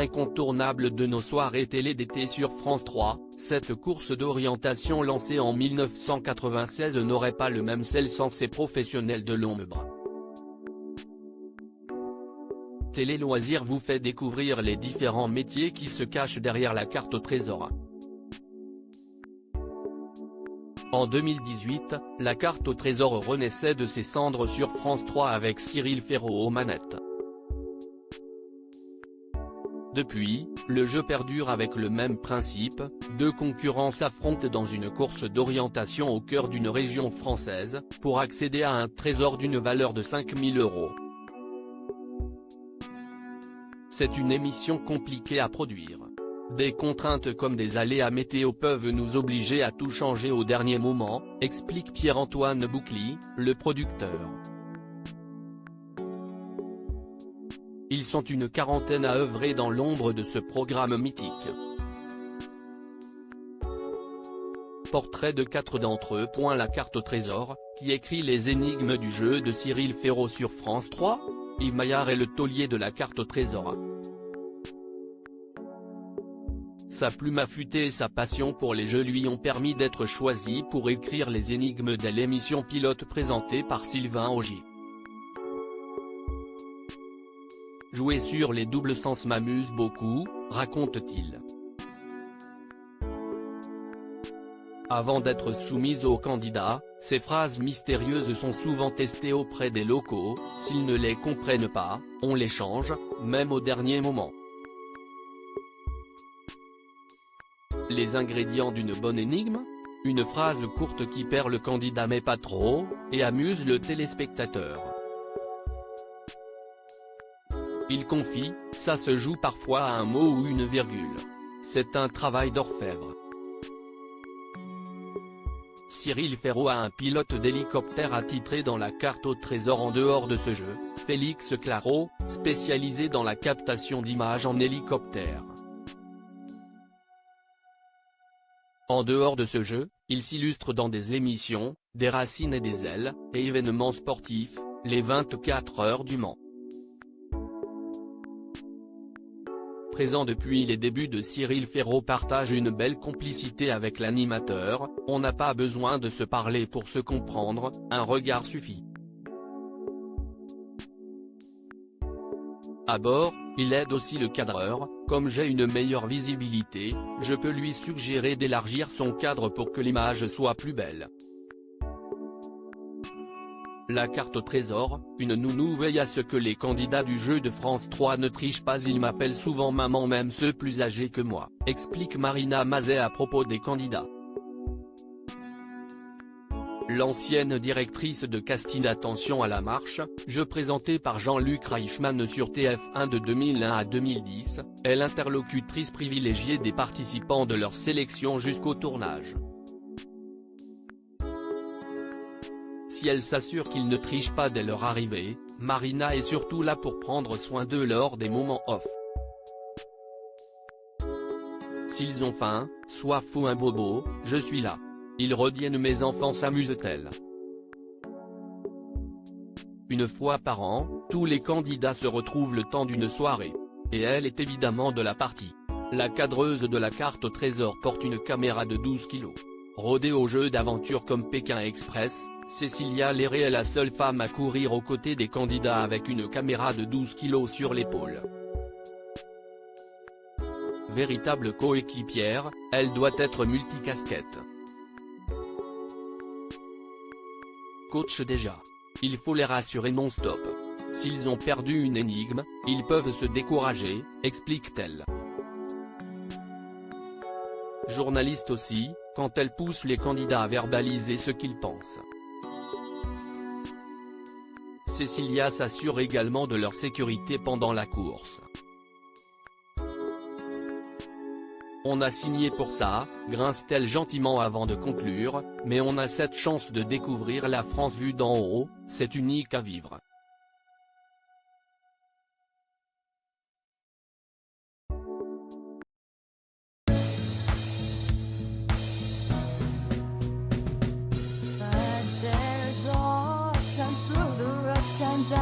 incontournable de nos soirées télé d'été sur France 3, cette course d'orientation lancée en 1996 n'aurait pas le même sel sans ses professionnels de l'ombre. Télé Loisirs vous fait découvrir les différents métiers qui se cachent derrière la carte au trésor. En 2018, la carte au trésor renaissait de ses cendres sur France 3 avec Cyril Ferraud aux manettes. Depuis, le jeu perdure avec le même principe, deux concurrents s'affrontent dans une course d'orientation au cœur d'une région française, pour accéder à un trésor d'une valeur de 5 000 €. C'est une émission compliquée à produire. Des contraintes comme des aléas météo peuvent nous obliger à tout changer au dernier moment, explique Pierre-Antoine Boucli, le producteur. Ils sont une quarantaine à œuvrer dans l'ombre de ce programme mythique. Portrait de 4 d'entre eux. La carte au trésor, qui écrit les énigmes du jeu de Cyril Ferraud sur France 3, Yves Maillard est le taulier de la carte au trésor. Sa plume affûtée et sa passion pour les jeux lui ont permis d'être choisi pour écrire les énigmes de l'émission pilote présentée par Sylvain Augier. Jouer sur les doubles sens m'amuse beaucoup, raconte-t-il. Avant d'être soumises aux candidats, ces phrases mystérieuses sont souvent testées auprès des locaux, s'ils ne les comprennent pas, on les change, même au dernier moment. Les ingrédients d'une bonne énigme ? Une phrase courte qui perd le candidat mais pas trop, et amuse le téléspectateur. Il confie, ça se joue parfois à un mot ou une virgule. C'est un travail d'orfèvre. Cyril Ferraud a un pilote d'hélicoptère attitré dans la carte au trésor. En dehors de ce jeu, Félix Claro, spécialisé dans la captation d'images en hélicoptère. En dehors de ce jeu, il s'illustre dans des émissions, des Racines et des Ailes, et événements sportifs, les 24 heures du Mans. Présent depuis les débuts de Cyril Ferraud partage une belle complicité avec l'animateur, on n'a pas besoin de se parler pour se comprendre, un regard suffit. À bord, il aide aussi le cadreur, comme j'ai une meilleure visibilité, je peux lui suggérer d'élargir son cadre pour que l'image soit plus belle. La carte au trésor, une nounou veille à ce que les candidats du jeu de France 3 ne trichent pas. Ils m'appellent souvent maman, même ceux plus âgés que moi, explique Marina Mazet à propos des candidats. L'ancienne directrice de casting Attention à la marche, jeu présenté par Jean-Luc Reichmann sur TF1 de 2001 à 2010, est l'interlocutrice privilégiée des participants de leur sélection jusqu'au tournage. Si elle s'assure qu'ils ne trichent pas dès leur arrivée, Marina est surtout là pour prendre soin d'eux lors des moments off. S'ils ont faim, soif ou un bobo, je suis là. Ils reviennent, mes enfants, s'amuse-t-elle. Une fois par an, tous les candidats se retrouvent le temps d'une soirée. Et elle est évidemment de la partie. La cadreuse de la carte au trésor porte une caméra de 12 kg. Rodée aux jeux d'aventure comme Pékin Express, Cécilia Léré est la seule femme à courir aux côtés des candidats avec une caméra de 12 kg sur l'épaule. Véritable coéquipière, elle doit être multicasquette. Coach déjà. Il faut les rassurer non-stop. S'ils ont perdu une énigme, ils peuvent se décourager, explique-t-elle. Journaliste aussi, quand elle pousse les candidats à verbaliser ce qu'ils pensent. Cécilia s'assure également de leur sécurité pendant la course. On a signé pour ça, grince-t-elle gentiment avant de conclure, mais on a cette chance de découvrir la France vue d'en haut, c'est unique à vivre. Times through the rough times